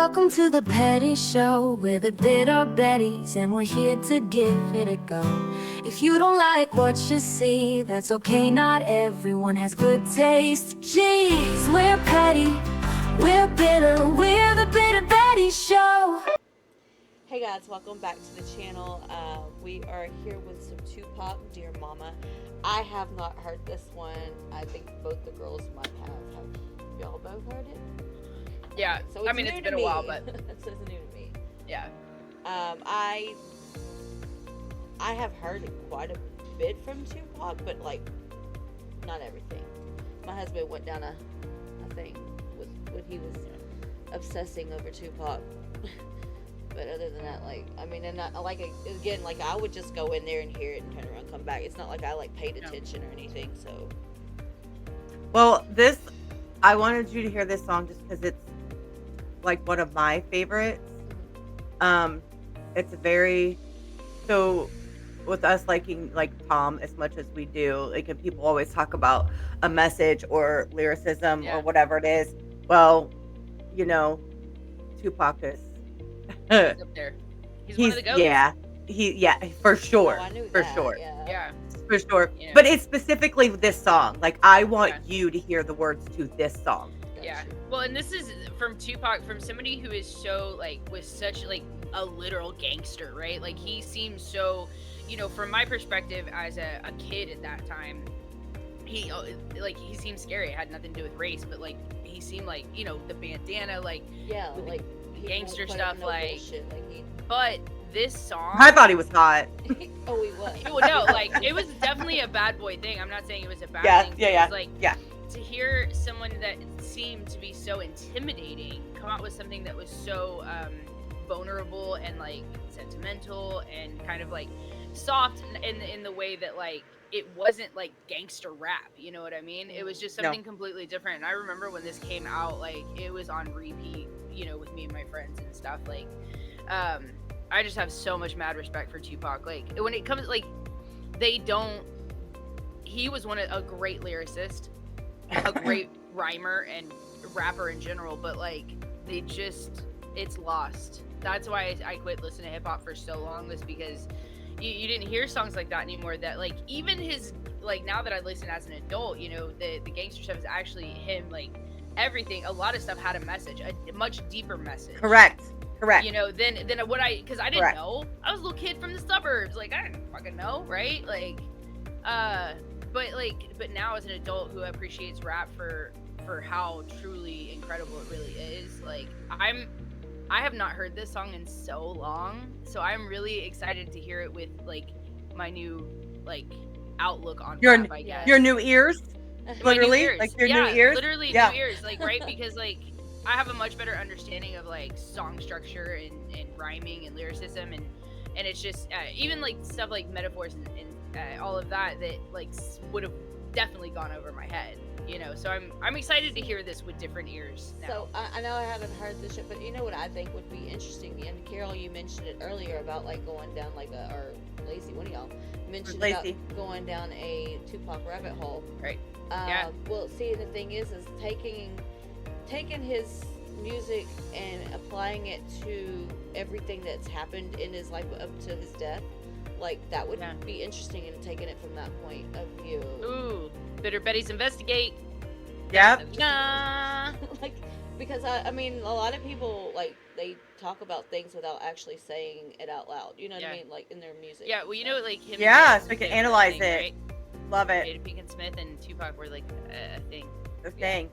Welcome to the Petty Show. We're the Bitter Betties, and we're here to give it a go. If you don't like what you see, that's okay, not everyone has good taste. Jeez, we're petty, we're bitter, we're the Bitter Betty Show. Hey guys, welcome back to the channel. We are here with some Tupac, Dear Mama. I have not heard this one. I think both the girls might have. Have y'all both heard it? Yeah, So it's been a while, but it's new to me. yeah. I have heard quite a bit from Tupac, but like not everything. My husband went down a thing with when he was obsessing over Tupac. But other than that, I would just go in there and hear it and turn around and come back. It's not like I paid attention or anything. So, well, I wanted you to hear this song just because it's like one of my favorites. It's so with us liking Tom as much as we do, and people always talk about a message or lyricism or whatever it is. Well, Tupac is. He's up there. He's one of the goats. Yeah, for sure. Oh, I knew for that, sure. Yeah. For sure. But it's specifically this song. I want you to hear the words to this song. Yeah. Well, and this is from Tupac, from somebody who is so was such a literal gangster, right? He seems so, from my perspective as a kid at that time, he seemed scary. It had nothing to do with race, but he seemed the bandana, gangster stuff, but this song, I thought he was hot. Oh, he was. No, it was definitely a bad boy thing. I'm not saying it was a bad thing. Yeah. To hear someone that seemed to be so intimidating come out with something that was so vulnerable and sentimental and kind of soft in the way that it wasn't gangster rap, you know what I mean? It was just something completely different. And I remember when this came out, it was on repeat, with me and my friends and stuff. I just have so much mad respect for Tupac. When it comes, he was a great lyricist, a great rhymer and rapper in general, but it's lost. That's why I quit listening to hip hop for so long, was because you didn't hear songs like that anymore. That even his now that I listen as an adult, the gangster stuff is actually him. Everything, a lot of stuff had a message, a much deeper message. Correct. Then what because I didn't know. I was a little kid from the suburbs. I didn't fucking know, right? But now as an adult who appreciates rap for how truly incredible it really is, I have not heard this song in so long, so I'm really excited to hear it with my new outlook on rap, I guess. Your new ears, literally, new ears. Your new ears, literally new ears, right? Because I have a much better understanding of song structure and rhyming and lyricism and it's just even stuff metaphors and all of that would have definitely gone over my head, so I'm excited to hear this with different ears now. So I know I haven't heard this yet, but you know what I think would be interesting, and Carol, you mentioned it earlier about going down or Lacey, one of y'all mentioned about going down a Tupac rabbit hole, right? Well, see, the thing is taking his music and applying it to everything that's happened in his life up to his death, that would be interesting, and taking it from that point of view. Ooh, Bitter Betties investigate. Yep. Because I mean, a lot of people they talk about things without actually saying it out loud. You know what I mean? In their music. Yeah. Well, him. Yeah, so we can analyze it. Right? Love it. Jada Pinkett Smith and Tupac were a thing. The thing.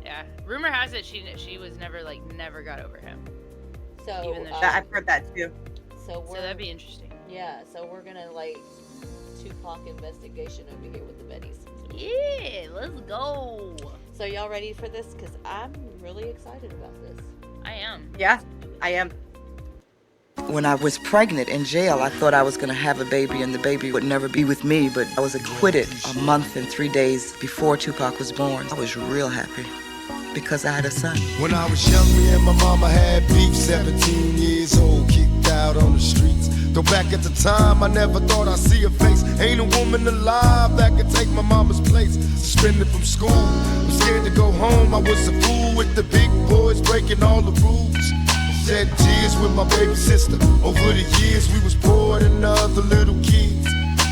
Yeah. Rumor has it she was never got over him. So even though I've heard that too. So that'd be interesting. Yeah. So we're gonna Tupac investigation over here with the Bettys. Yeah, let's go. So y'all ready for this? Because I'm really excited about this. I am. Yeah, I am. When I was pregnant in jail, I thought I was going to have a baby and the baby would never be with me, but I was acquitted a month and 3 days before Tupac was born. I was real happy because I had a son. When I was young, me and my mama had beef, 17 years old, kicked out on the streets. Though back at the time, I never thought I'd see her face. Ain't a woman alive that could take my mama's place. Suspended from school, I'm scared to go home. I was a fool with the big boys. breaking all the rules. Shed tears with my baby sister. Over the years, we was poor than other little kids.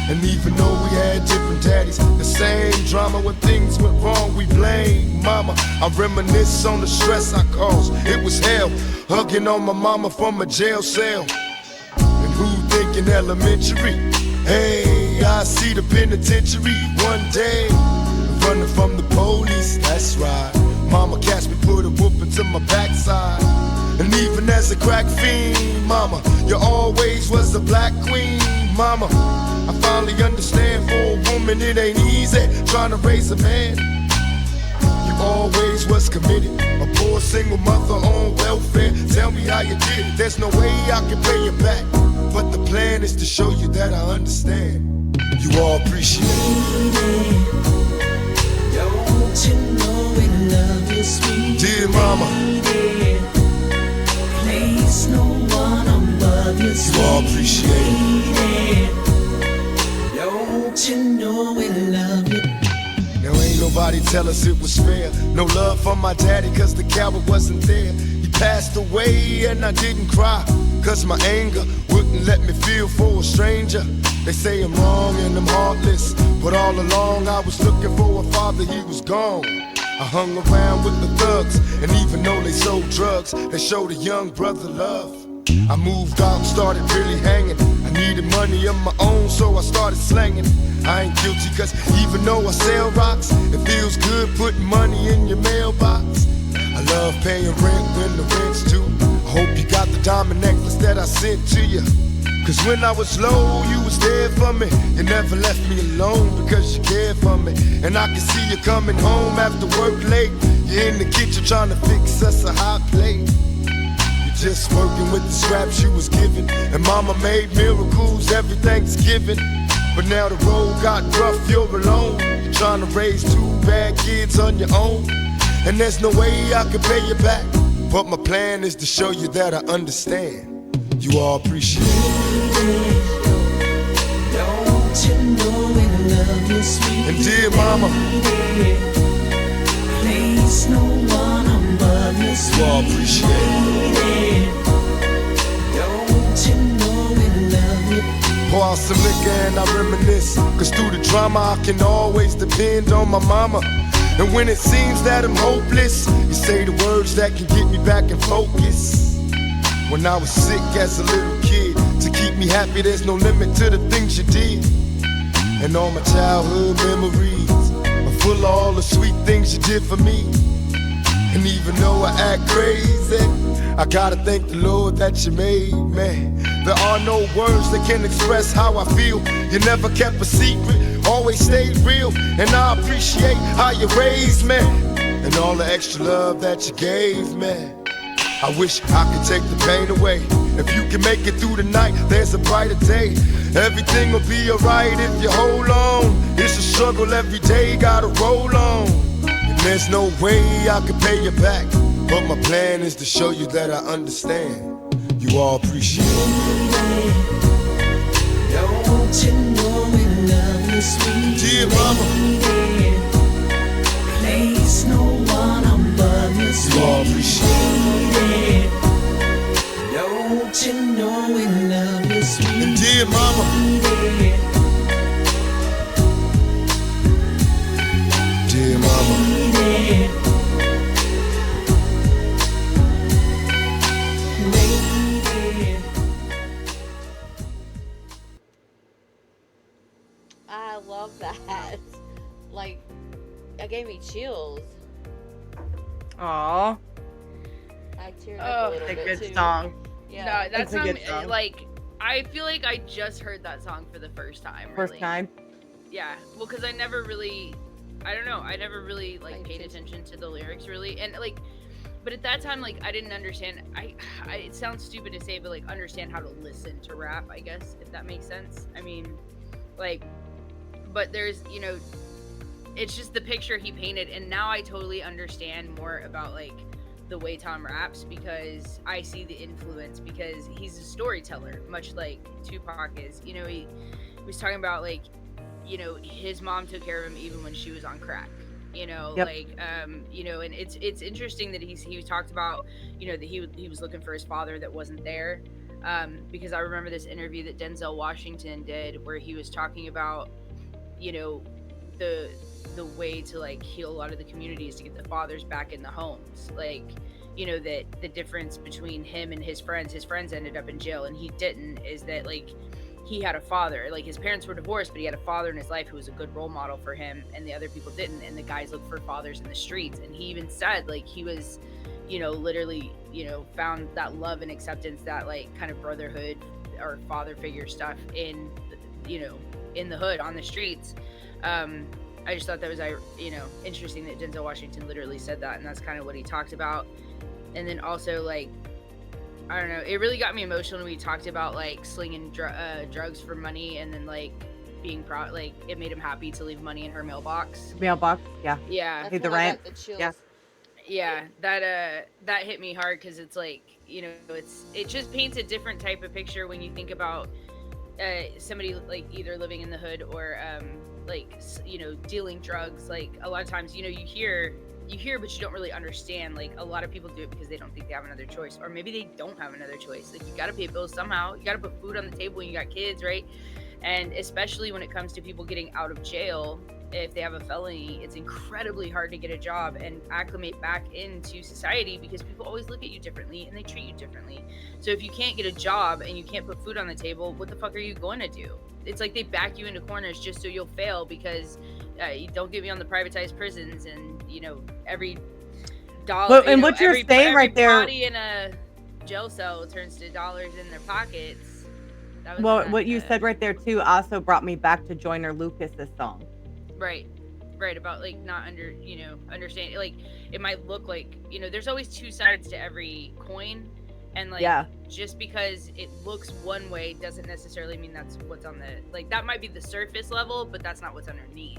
And even though we had different daddies, the same drama when things went wrong, we blame mama. I reminisce on the stress I caused. It was hell, hugging on my mama from a jail cell. And who thinking elementary? Hey, I see the penitentiary one day. Running from the police, that's right. Mama catch me, put a whooping to my backside. And even as a crack fiend, mama, you always was a black queen, mama. I finally understand, for a woman it ain't easy trying to raise a man. You always was committed, a poor single mother on welfare. Tell me how you did it, there's no way I can pay you back. But the plan is to show you that I understand. You all appreciate it. Don't you know we love you, sweet dear mama. Place no one above you, sweet. You all appreciate it. Don't you know we love you? Now ain't nobody tell us it was fair. No love for my daddy cause the coward wasn't there. He passed away and I didn't cry, cause my anger wouldn't let me feel for a stranger. They say I'm wrong and I'm heartless, but all along I was looking for a father, he was gone. I hung around with the thugs, and even though they sold drugs, they showed a young brother love. I moved out and started really hanging. I needed money of my own, so I started slanging. I ain't guilty, cause even though I sell rocks, it feels good putting money in your mailbox. I love paying rent when the rent's due. I hope you got the diamond necklace that I sent to you. Cause when I was low, you was there for me. You never left me alone because you cared for me. And I can see you coming home after work late. You're in the kitchen trying to fix us a hot plate. You're just working with the scraps you was given. And mama made miracles every Thanksgiving. But now the road got rough, you're alone. You're trying to raise 2 bad kids on your own. And there's no way I can pay you back. But my plan is to show you that I understand. You all appreciate it. Don't you know we love you, sweet and dear mama, place no one above you, sweet. You all appreciate it. Don't you know we love you? Pour out some liquor and I reminisce, cause through the drama I can always depend on my mama. And when it seems that I'm hopeless, you say the words that can get me back in focus. When I was sick as a little kid, to keep me happy there's no limit to the things you did. And all my childhood memories are full of all the sweet things you did for me. And even though I act crazy, I gotta thank the Lord that you made me. There are no words that can express how I feel. You never kept a secret, always stayed real. And I appreciate how you raised me, and all the extra love that you gave me. I wish I could take the pain away. If you can make it through the night, there's a brighter day. Everything will be alright if you hold on. It's a struggle every day, gotta roll on. And there's no way I can pay you back, but my plan is to show you that I understand. You all appreciate it. Don't you know we love you, sweet dear mama, place no one above you, sweet. You all appreciate it. Don't you know we love you, sweet and dear mama, dear mama, I love that. Like, that gave me chills. Aww. I teared up a little It's a bit good too. song. Yeah. No, that It's a song, good song. like, I feel like I just heard that song for the first time. First really. time. Yeah, well, because I never really, I don't know, I never really like paid attention to the lyrics really, and like, but at that time, like, I didn't understand. I it sounds stupid to say, but like, understand how to listen to rap, I guess, if that makes sense. I mean, like, but there's, you know, it's just the picture he painted, and now I totally understand more about like the way Tom raps, because I see the influence, because he's a storyteller, much like Tupac is. You know, he was talking about like, you know, his mom took care of him even when she was on crack, Yep. like and it's interesting that he talked about that he was looking for his father that wasn't there, because I remember this interview that Denzel Washington did where he was talking about you know the way to like heal a lot of the communities to get the fathers back in the homes, like that the difference between him and his friends ended up in jail and he didn't, is that like he had a father, like his parents were divorced but he had a father in his life who was a good role model for him, and the other people didn't, and the guys looked for fathers in the streets, and he even said like he was literally found that love and acceptance, that like kind of brotherhood or father figure stuff in in the hood on the streets. I just thought that was interesting that Denzel Washington literally said that, and that's kind of what he talked about. And then also like I don't know, it really got me emotional when we talked about like slinging drugs for money, and then like being proud, like it made him happy to leave money in her mailbox. Mailbox. Yeah. Yeah, Pay That's the when I rent. got the chills. Yeah. yeah, that hit me hard because it's like it just paints a different type of picture when you think about somebody like either living in the hood or like dealing drugs. Like a lot of times you hear but you don't really understand, like a lot of people do it because they don't think they have another choice, or maybe they don't have another choice. Like you got to pay bills somehow, you got to put food on the table when you got kids, right? And especially when it comes to people getting out of jail, if they have a felony, it's incredibly hard to get a job and acclimate back into society because people always look at you differently and they treat you differently. So if you can't get a job and you can't put food on the table, what the fuck are you going to do? It's like they back you into corners just so you'll fail because you don't get me on the privatized prisons, and every dollar, Well, and what you're saying right there, body in a jail cell turns to dollars in their pockets. That was well, what you said right there too also brought me back to Joyner Lucas's song. right about like not understanding, like it might look like there's always two sides to every coin, and like just because it looks one way doesn't necessarily mean that's what's on the, like that might be the surface level, but that's not what's underneath,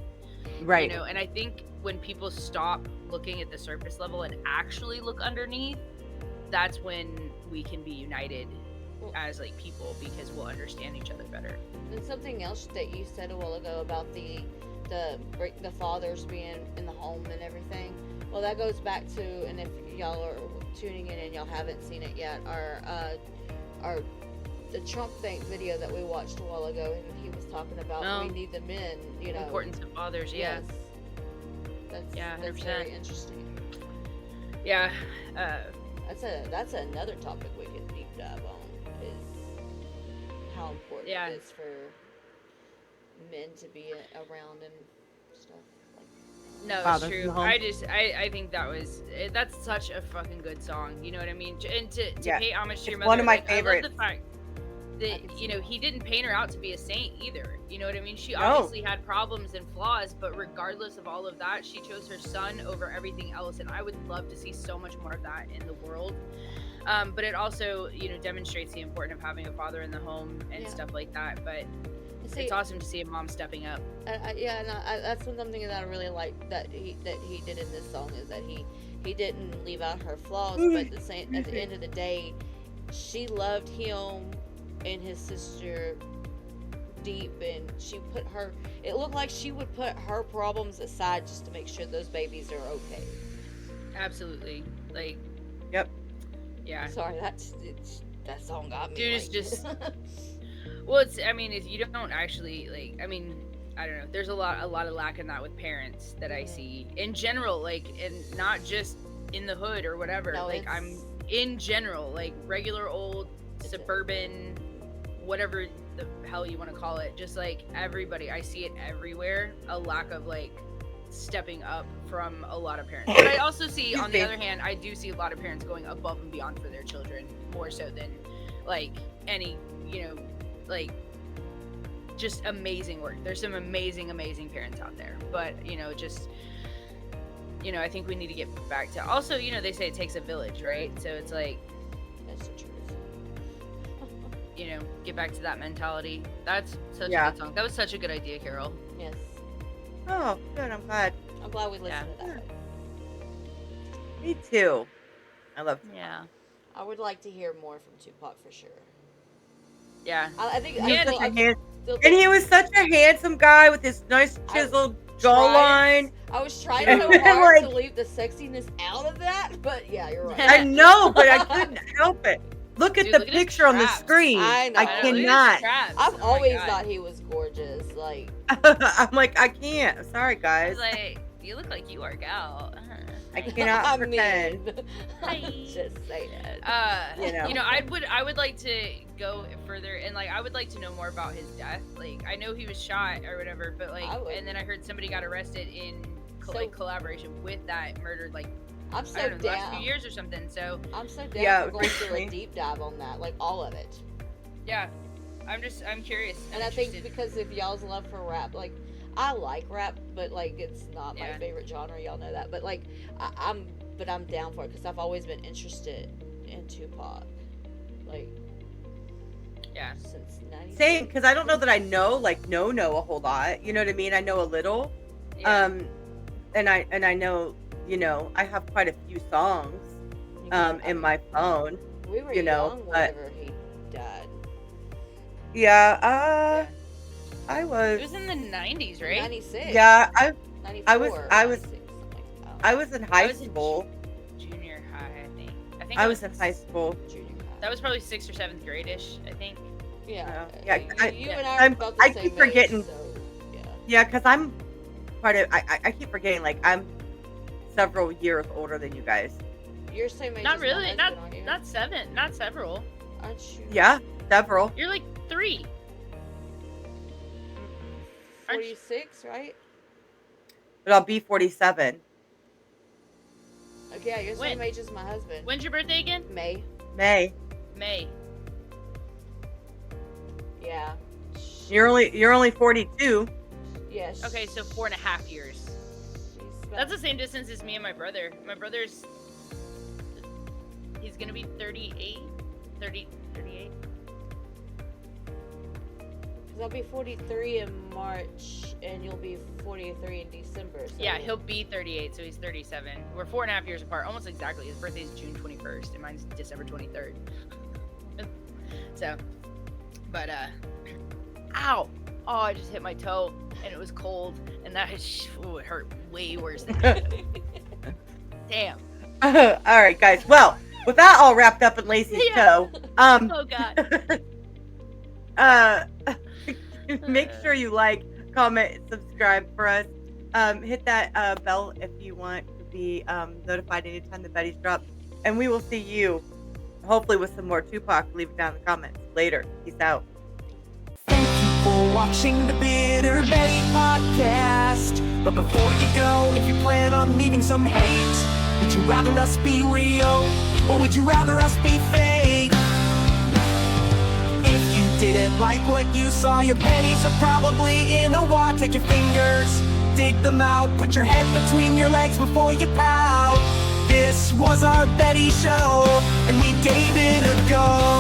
right? And I think when people stop looking at the surface level and actually look underneath, that's when we can be united as like people, because we'll understand each other better. And something else that you said a while ago about the fathers being in the home and everything. Well, that goes back to, and if y'all are tuning in and y'all haven't seen it yet, our the Trump thing video that we watched a while ago, and he was talking about we need the men, importance of fathers. Yes. That's very interesting. Yeah. That's another topic we could deep dive on, is how important it is for men to be around and stuff. No, it's true. I think that's such a fucking good song. You know what I mean? And to pay homage to your mother. One of my favorites. I love the fact that he didn't paint her out to be a saint either. You know what I mean? She obviously had problems and flaws, but regardless of all of that, she chose her son over everything else. And I would love to see so much more of that in the world. But it also, demonstrates the importance of having a father in the home and stuff like that. But it's awesome to see a mom stepping up. That's something that I really like that he did in this song, is that he didn't leave out her flaws, but at the end of the day, she loved him and his sister deep, and it looked like she would put her problems aside just to make sure those babies are okay. Absolutely. Like, yep. Yeah. Sorry, that song got me. Dude, it's just well, if you don't actually, like, I don't know, there's a lot of lack in that with parents that I see in general, like, and not just in the hood or whatever. No, like, I'm in general, like, regular old suburban, whatever the hell you want to call it, just like everybody, I see it everywhere, a lack of like stepping up from a lot of parents. But I also see, on the other hand, I do see a lot of parents going above and beyond for their children, more so than like any, like, just amazing work. There's some amazing parents out there, but just I think we need to get back to, also, they say it takes a village, right? So it's like, that's the truth. Get back to that mentality. That's such a good song. That was such a good idea, Carol. Yes. Oh, good. I'm glad. I'm glad we listened to that. Me too. I love Tupac. Yeah. I would like to hear more from Tupac for sure. Yeah. I think and he was such a handsome guy with his nice chiseled jawline. I was trying And so then, hard to like- leave the sexiness out of that, but yeah, you're right. I know, but I couldn't help it. Look at Dude, the look at his picture on the traps. screen. I know. I Look at his cannot. traps. I've Oh my always God. thought he was gorgeous. Like, I'm like, I can't. Sorry, I guys. was like, you look like you work out. I cannot pretend. mean, Hi. just saying. You know, I would like to go further and like I would like to know more about his death. Like I know he was shot or whatever, but like and then I heard somebody got arrested in collaboration with that murder. Like I'm so I don't know, the last down. few years or something. So I'm so down Yeah, for going through a recently. deep dive on that, like all of it. yeah, I'm curious. And I'm I think interested. because of y'all's love for rap, like I like rap, but like it's not my Yeah. favorite genre. Y'all know that, but like I'm down for it because I've always been interested in Tupac, like Yeah. since '96. Same, because I don't know that I know a whole lot. You know what I mean? I know a little. Yeah. And I know, you know, I have quite a few songs in my phone. We were you know, young but- whenever he died. Yeah, I It was was in the 90s, right? 96. yeah, 94, I was- 96, something like that. I was in high I was in school. Junior high, I think. I I was in high school. Junior high. That was probably 6th or 7th grade-ish, I think. Yeah. Yeah, You yeah. and I I'm- are about the I same keep forgetting- age, so yeah. Yeah, because I'm part of. I keep forgetting. Like I'm several years older than you guys. You're same age Not as my really. husband, Not aren't you? not 7. Not several. Aren't you? Yeah, several. You're like 3. Aren't you- 46, right? But I'll be 47. Okay, yeah, you're the same When? age as my husband. When's your birthday again? May. May. May. Yeah. You're only 42. Yeah. Okay, so 4.5 years. That's the same distance as me and my brother. My brother's he's gonna be 38. 38. Because I'll be 43 in March, and you'll be 43 in December. So Yeah, he'll be 38, so he's 37. We're 4.5 years apart, almost exactly. His birthday's June 21st, and mine's December 23rd. So, but ow! Oh, I just hit my toe, and it was cold, and that it hurt way worse than that. Damn. All right, guys. Well, with that all wrapped up in Lacey's toe, Oh God. make sure you like, comment, and subscribe for us. Hit that bell if you want to be notified anytime the Betty's drop. And we will see you, hopefully, with some more Tupac. Leave it down in the comments later. Peace out. Thank you for watching the Bitter Betty podcast. But before you go, if you plan on leaving some hate, would you rather us be real, or would you rather us be fake? If you didn't like what you saw, your pennies are probably in a wad. Take your fingers, dig them out, put your head between your legs before you pout. This was our Betty show, and we gave it a go.